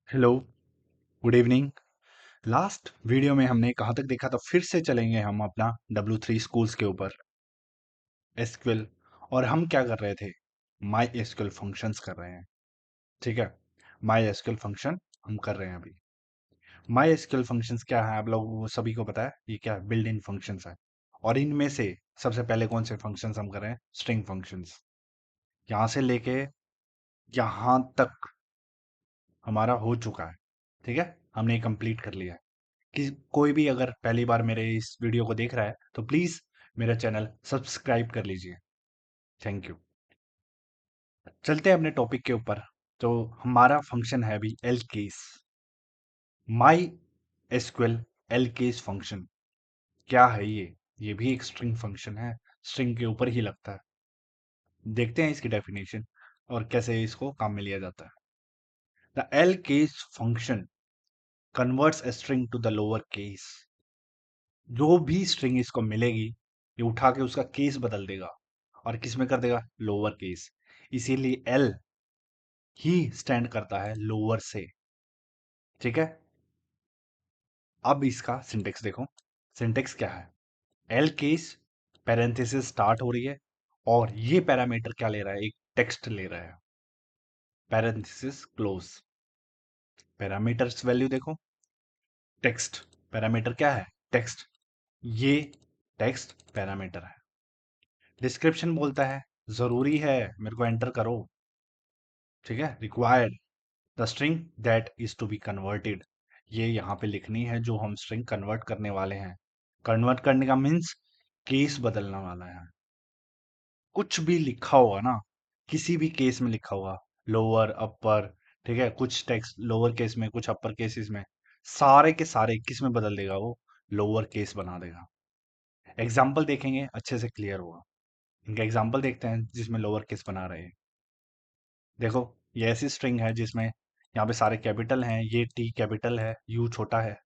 Hello, good evening. Last video में हमने कहाँ तक देखा था? फिर से चलेंगे हम अपना W3 स्कूल्स के ऊपर एसक्यूएल। और हम क्या कर रहे थे? माई एसक्यूएल फंक्शंस कर रहे हैं। ठीक है, माई एसक्यूएल फंक्शन हम कर रहे हैं अभी। माई एसक्यूएल फंक्शंस क्या है? आप लोगों को सभी को पता है ये क्या है? बिल्ट इन फंक्शंस है। और इनमें से सबसे पहले कौन से फंक्शंस हम कर रहे हैं? String functions. यहाँ से लेके यहाँ तक हमारा हो चुका है। ठीक है, हमने कंप्लीट कर लिया है। कि कोई भी अगर पहली बार मेरे इस वीडियो को देख रहा है तो प्लीज मेरा चैनल सब्सक्राइब कर लीजिए। Thank you. चलते हैं अपने टॉपिक के ऊपर। तो हमारा फंक्शन है अभी L case. My SQL L case function क्या है? ये भी एक स्ट्रिंग फंक्शन है, स्ट्रिंग के ऊपर ही लगता है। देखते हैं इसकी डेफिनेशन और कैसे इसको काम में लिया जाता है। The L case function converts a string to the lower case। जो भी स्ट्रिंग इसको मिलेगी ये उठा के उसका केस बदल देगा और किस में कर देगा? Lower case. इसीलिए एल ही स्टैंड करता है लोअर से। ठीक है, अब इसका सिंटेक्स देखो। सिंटेक्स क्या है? एल केस पैरेंथेसिस स्टार्ट हो रही है और ये पैरामीटर क्या ले रहा है? एक टेक्स्ट ले रहा है। Parenthesis close. पैरामीटर्स वैल्यू देखो। टेक्स्ट पैरामीटर क्या है? टेक्स्ट। ये टेक्स्ट पैरामीटर है। डिस्क्रिप्शन बोलता है जरूरी है मेरे को एंटर करो। ठीक है, required the string that is to be converted. ये यहाँ पे लिखनी है जो हम स्ट्रिंग कन्वर्ट करने वाले हैं। कन्वर्ट करने का मीन्स केस बदलने वाला है। कुछ भी लिखा होगा ना, किसी भी केस में लिखा होगा, लोअर अपर, ठीक है, कुछ टेक्स्ट लोअर केस में कुछ अपर केसेस में, सारे के सारे किस में बदल देगा? वो लोअर केस बना देगा। एग्जाम्पल देखेंगे अच्छे से क्लियर होगा। इनका एग्जाम्पल देखते हैं जिसमें लोअर केस बना रहे हैं। देखो, ये ऐसी स्ट्रिंग है जिसमें यहाँ पे सारे कैपिटल हैं, ये टी कैपिटल है, यू छोटा है।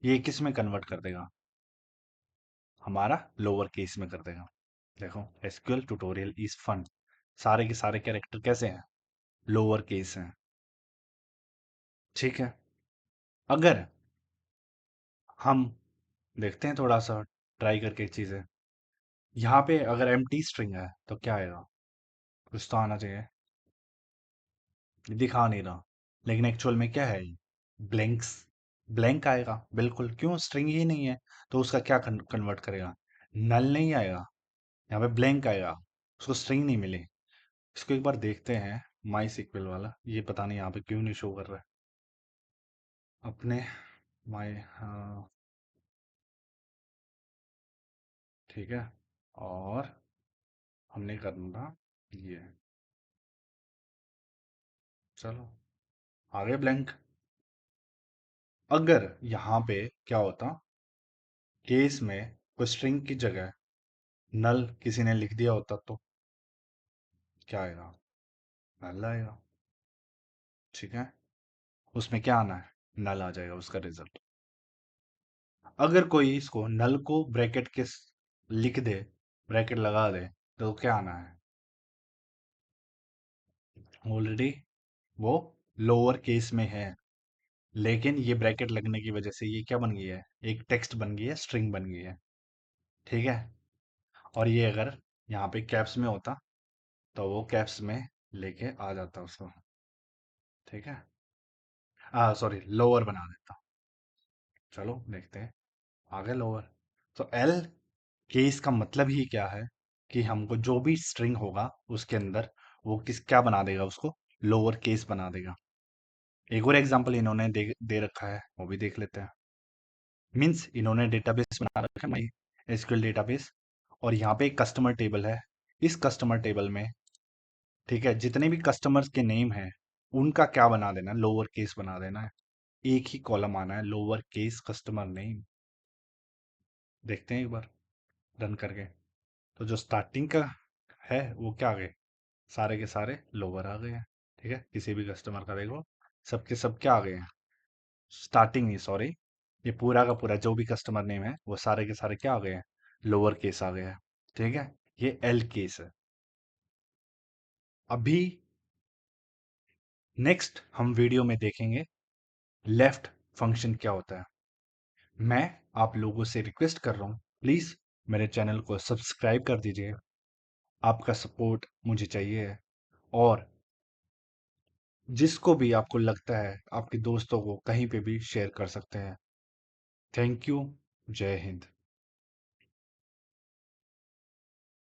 ये किस में कन्वर्ट कर देगा? हमारा लोअर केस में कर देगा। देखो, एसक्यूएल ट्यूटोरियल इज फन। सारे के सारे कैरेक्टर कैसे हैं? लोअर केस हैं। ठीक है, अगर हम देखते हैं थोड़ा सा ट्राई करके चीजें। यहाँ पे अगर एम्प्टी स्ट्रिंग है तो क्या आएगा? कुछ तो आना चाहिए। दिखा नहीं रहा, लेकिन एक्चुअल में क्या है? ब्लैंक्स। ब्लैंक आएगा बिल्कुल, क्यों? स्ट्रिंग ही नहीं है तो उसका क्या कन्वर्ट करेगा? नल नहीं आएगा, यहाँ पे ब्लैंक आएगा। उसको स्ट्रिंग नहीं मिली। इसको एक बार देखते हैं। माई सिक्वल वाला ये पता नहीं यहाँ पे क्यों नहीं शो कर रहा है अपने माई। हाँ, ठीक है, और हमने करना ये। चलो, आ गए ब्लैंक। अगर यहाँ पे क्या होता? केस में कोई स्ट्रिंग की जगह नल किसी ने लिख दिया होता तो क्या आएगा? नल आएगा। ठीक है, उसमें क्या आना है? नल आ जाएगा उसका रिजल्ट। अगर कोई इसको नल को ब्रैकेट के लिख दे, ब्रैकेट लगा दे, तो क्या आना है? ऑलरेडी वो लोअर केस में है, लेकिन ये ब्रैकेट लगने की वजह से ये क्या बन गई है? एक टेक्स्ट बन गई है, स्ट्रिंग बन गई है। ठीक है, और ये अगर यहाँ पे कैप्स में होता तो वो कैप्स में लेके आ जाता उसको। ठीक है, सॉरी, लोअर बना देता। चलो देखते हैं। आगे लोअर। तो एल केस का मतलब ही क्या है? कि हमको जो भी स्ट्रिंग होगा उसके अंदर वो किस क्या बना देगा? उसको लोअर केस बना देगा। एक और एग्जांपल इन्होंने दे रखा है, वो भी देख लेते हैं। मीन्स इन्होंने डेटाबेस बना रखा है, माई एसक्यूएल डेटाबेस, और यहाँ पे एक कस्टमर टेबल है। इस कस्टमर टेबल में, ठीक है, जितने भी कस्टमर्स के नेम हैं उनका क्या बना देना? लोअर केस बना देना है। एक ही कॉलम आना है, लोअर केस कस्टमर नेम। देखते हैं एक बार रन करके। तो जो स्टार्टिंग का है वो क्या आ गए? सारे के सारे लोअर आ गए हैं। ठीक है, किसी भी कस्टमर का देखो, सबके सब क्या आ गए हैं? स्टार्टिंग नहीं, सॉरी, ये पूरा का पूरा जो भी कस्टमर नेम है वो सारे के सारे क्या आ गए हैं? लोअर केस आ गए हैं। ठीक है, ये एल केस है। अभी नेक्स्ट हम वीडियो में देखेंगे लेफ्ट फंक्शन क्या होता है। मैं आप लोगों से रिक्वेस्ट कर रहा हूँ, प्लीज़ मेरे चैनल को सब्सक्राइब कर दीजिए। आपका सपोर्ट मुझे चाहिए है। और जिसको भी आपको लगता है, आपके दोस्तों को कहीं पे भी शेयर कर सकते हैं। Thank you. जय हिंद।